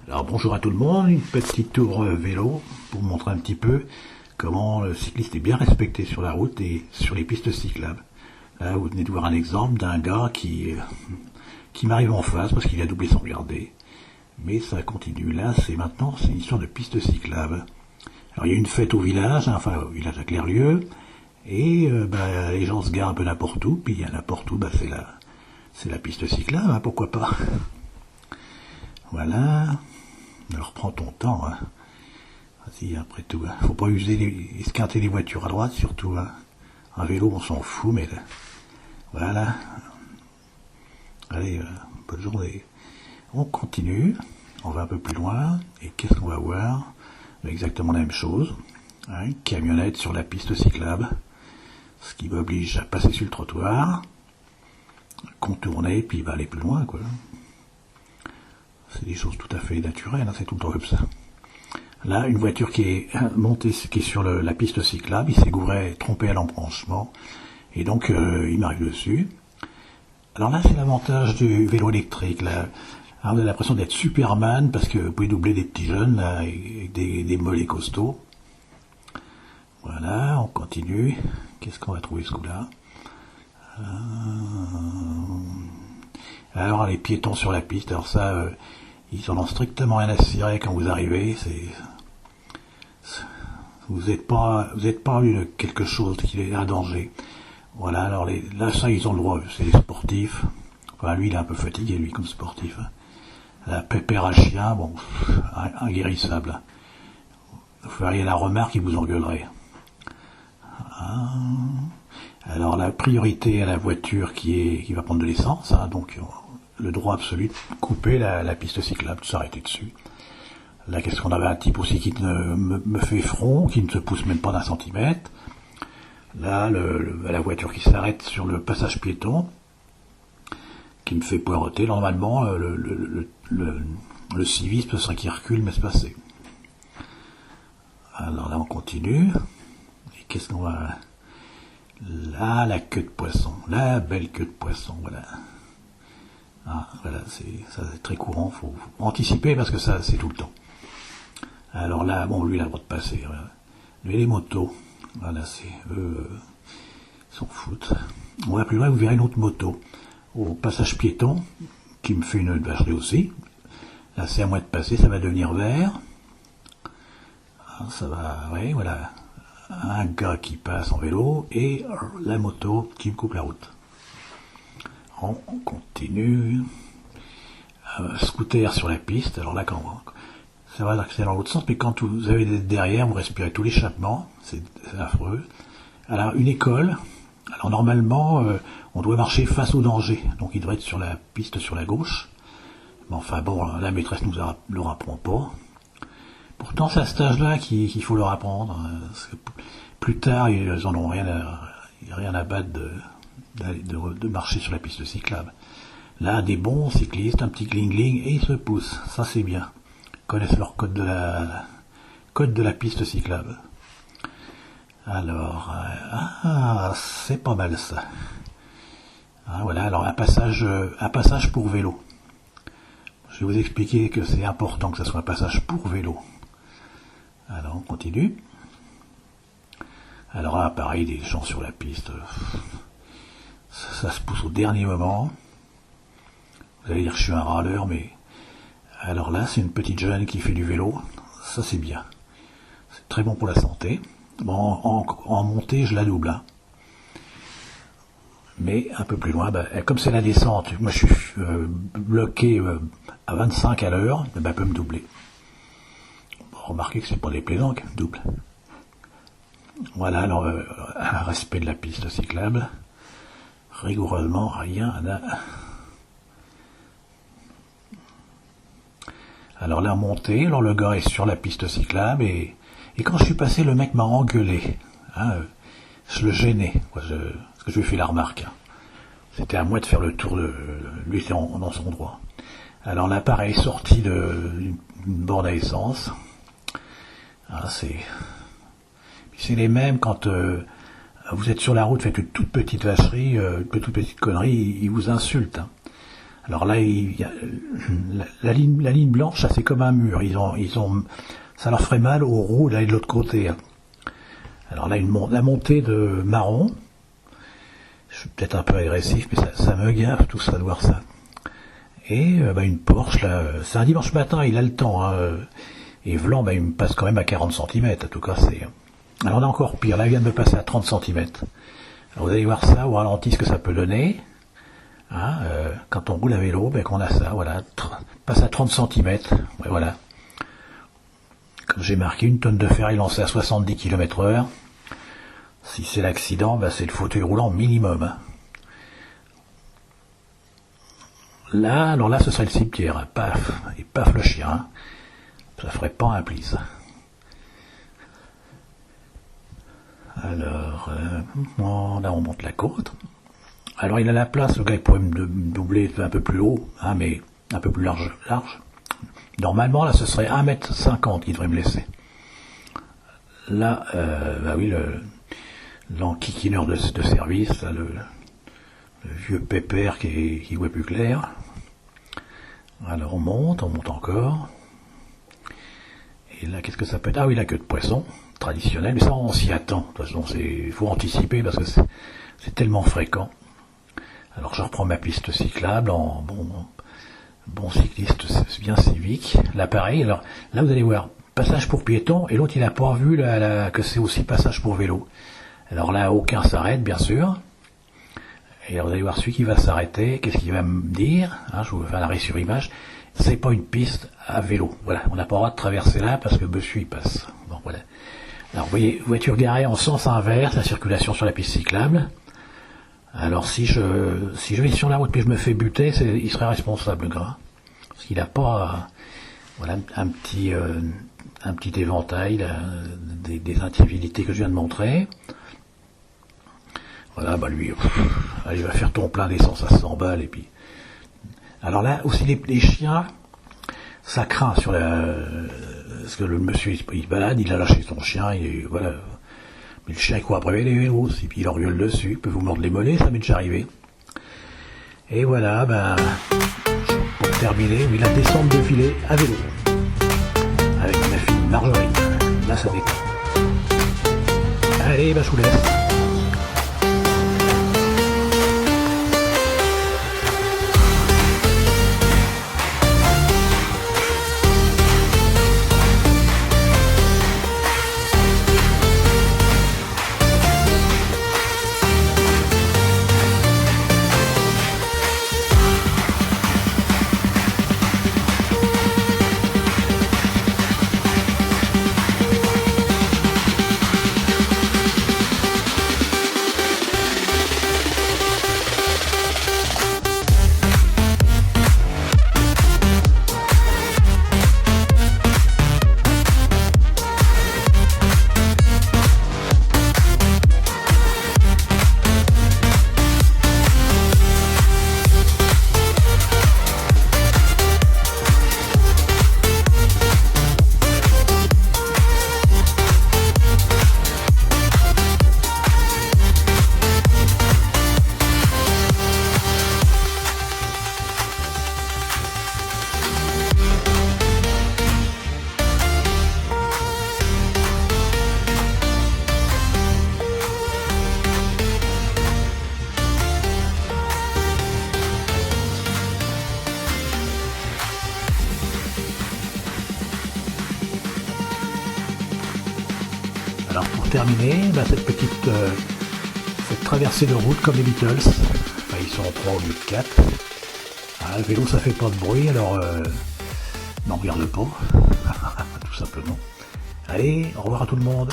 Alors bonjour à tout le monde, une petite tour vélo pour vous montrer un petit peu comment le cycliste est bien respecté sur la route et sur les pistes cyclables. Là vous venez de voir un exemple d'un gars qui m'arrive en face parce qu'il a doublé sans regarder. Mais ça continue, là c'est une histoire de piste cyclable. Alors il y a une fête au village, enfin au village à Clerlieu, et les gens se garent un peu n'importe où, puis il y a n'importe où, c'est la piste cyclable, pourquoi pas. Voilà. Alors prends ton temps, hein. Vas-y, après tout, hein. Faut pas esquinter les voitures à droite, surtout, hein. Un vélo, on s'en fout, mais là, voilà. Allez, bonne journée. On continue, on va un peu plus loin, et qu'est-ce qu'on va voir? Exactement la même chose, hein, une camionnette sur la piste cyclable, ce qui m'oblige à passer sur le trottoir, contourner, puis il va aller plus loin, quoi. C'est des choses tout à fait naturelles, hein, c'est tout le temps comme ça. Là, une voiture qui est montée, qui est sur la piste cyclable, il s'est trompé à l'embranchement, et donc il m'arrive dessus. Alors là, c'est l'avantage du vélo électrique. Là, alors, vous avez l'impression d'être Superman, parce que vous pouvez doubler des petits jeunes, là, avec des mollets costauds. Voilà, on continue. Qu'est-ce qu'on va trouver ce coup-là? Alors, les piétons sur la piste, alors ça... ils en ont strictement rien à cirer quand vous arrivez. Vous n'êtes pas quelque chose qui est un danger. Voilà, alors là, ça, ils ont le droit. C'est les sportifs. Enfin, lui, il est un peu fatigué, lui, comme sportif. La pépère à chien, bon, inguérissable. Vous feriez la remarque, il vous engueulerait. Alors, la priorité à la voiture qui va prendre de l'essence, hein, donc... le droit absolu de couper la piste cyclable, de s'arrêter dessus. Là, qu'est-ce qu'on avait? Un type aussi qui me fait front, qui ne se pousse même pas d'un centimètre. Là, la voiture qui s'arrête sur le passage piéton, qui me fait poireauter. Normalement, le civisme, ce serait qu'il recule, mais c'est passé. Alors là, on continue. Et qu'est-ce qu'on va... Là, la queue de poisson. La belle queue de poisson, voilà. Ah, voilà, c'est très courant, faut anticiper parce que ça, c'est tout le temps. Alors là, bon, lui, il a le droit de passer. Voilà. Lui, les motos, voilà, eux, s'en foutent. On va plus loin, vous verrez une autre moto au passage piéton qui me fait une vacherie aussi. Là, c'est à moi de passer, ça va devenir vert. Ça va, oui, voilà. Un gars qui passe en vélo et la moto qui me coupe la route. On continue. Scooter sur la piste. Alors là, ça va dans l'autre sens, mais quand vous avez derrière, vous respirez tout l'échappement. C'est affreux. Alors, une école. Alors, normalement, on doit marcher face au danger. Donc, il devrait être sur la piste sur la gauche. Mais enfin, bon, la maîtresse nous le rapprend pas. Pourtant, c'est à cet âge-là qu'il faut leur apprendre. Parce que plus tard, ils en ont rien à battre de marcher sur la piste cyclable. Là, des bons cyclistes, un petit gling-gling, et ils se poussent. Ça, c'est bien. Ils connaissent leur code de la piste cyclable. Alors, c'est pas mal ça. Voilà, alors un passage pour vélo. Je vais vous expliquer que c'est important que ça soit un passage pour vélo. Alors, on continue. Alors là, pareil, des gens sur la piste... Ça se pousse au dernier moment. Vous allez dire que je suis un râleur, mais... Alors là, c'est une petite jeune qui fait du vélo. Ça, c'est bien. C'est très bon pour la santé. Bon, en montée, je la double. Hein. Mais un peu plus loin, comme c'est la descente, moi je suis bloqué à 25 à l'heure, elle peut me doubler. Bon, remarquez que c'est pas des plaisants qu'elle me double. Voilà, alors, un respect de la piste cyclable. Rigoureusement, rien à... Alors là, montée, alors le gars est sur la piste cyclable, et quand je suis passé, le mec m'a engueulé. Hein, je le gênais, quoi, parce que je lui ai fait la remarque. Hein. C'était à moi de faire le tour lui était dans son droit. Alors là, pareil, sorti d'une borne à essence. C'est les mêmes quand... vous êtes sur la route, faites une toute petite vacherie, une toute petite connerie, ils vous insultent. Hein. Alors là, la ligne blanche, ça c'est comme un mur. Ça leur ferait mal aux roues d'aller de l'autre côté. Alors là, la montée de marron, je suis peut-être un peu agressif, mais ça me gaffe tout ça de voir ça. Et une Porsche, là, c'est un dimanche matin, il a le temps. Et Vlan, il me passe quand même à 40 cm. En tout cas, alors on a encore pire. Là, il vient de me passer à 30 cm. Alors vous allez voir ça au ralenti, ce que ça peut donner. Quand on roule à vélo, qu'on a ça, voilà, passe à 30 cm. Ouais, voilà. Comme j'ai marqué, une tonne de fer est lancée à 70 km/h. Si c'est l'accident, c'est le fauteuil roulant minimum. Là, alors là, ce serait le cimetière. Paf, et paf le chien. Ça ferait pas un pli, ça. Alors, là, on monte la côte. Alors, il a la place, le gars, il pourrait me doubler un peu plus haut, mais un peu plus large. Normalement, là, ce serait 1,50 m qu'il devrait me laisser. Là, oui, l'enquiquineur de service, là, le vieux pépère qui voit plus clair. Alors, on monte encore. Et là, qu'est-ce que ça peut être? Ah oui, la queue de poisson, traditionnelle, mais ça, on s'y attend. De toute façon, il faut anticiper parce que c'est tellement fréquent. Alors, je reprends ma piste cyclable en bon cycliste bien civique. Là, pareil, alors là, vous allez voir, passage pour piétons, et l'autre, il n'a pas vu que c'est aussi passage pour vélo. Alors là, aucun s'arrête, bien sûr. Et alors, vous allez voir celui qui va s'arrêter, qu'est-ce qu'il va me dire? Je vous fais un arrêt sur image. C'est pas une piste à vélo. Voilà, on n'a pas le droit de traverser là parce que monsieur il passe. Bon, voilà. Alors, vous voyez, voiture garée en sens inverse, la circulation sur la piste cyclable. Alors, si je vais sur la route puis je me fais buter, il serait responsable, le gars. Parce qu'il n'a pas, voilà, un petit éventail là, des incivilités que je viens de montrer. Voilà, lui, il va faire ton plein d'essence à 100 balles et puis. Alors là, aussi les chiens, ça craint parce que le monsieur il balade, il a lâché son chien, voilà. Mais le chien il court après les vélos, et puis il leur gueule dessus, il peut vous mordre les mollets, ça m'est déjà arrivé. Et voilà, pour terminer, la descente de filet à vélo. Avec ma fille Marjorie. Là ça déconne. Allez, je vous laisse. Alors pour terminer, cette traversée de route comme les Beatles, ils sont en 3 au lieu de 4. Le vélo ça fait pas de bruit, alors n'en regarde pas, tout simplement. Allez, au revoir à tout le monde.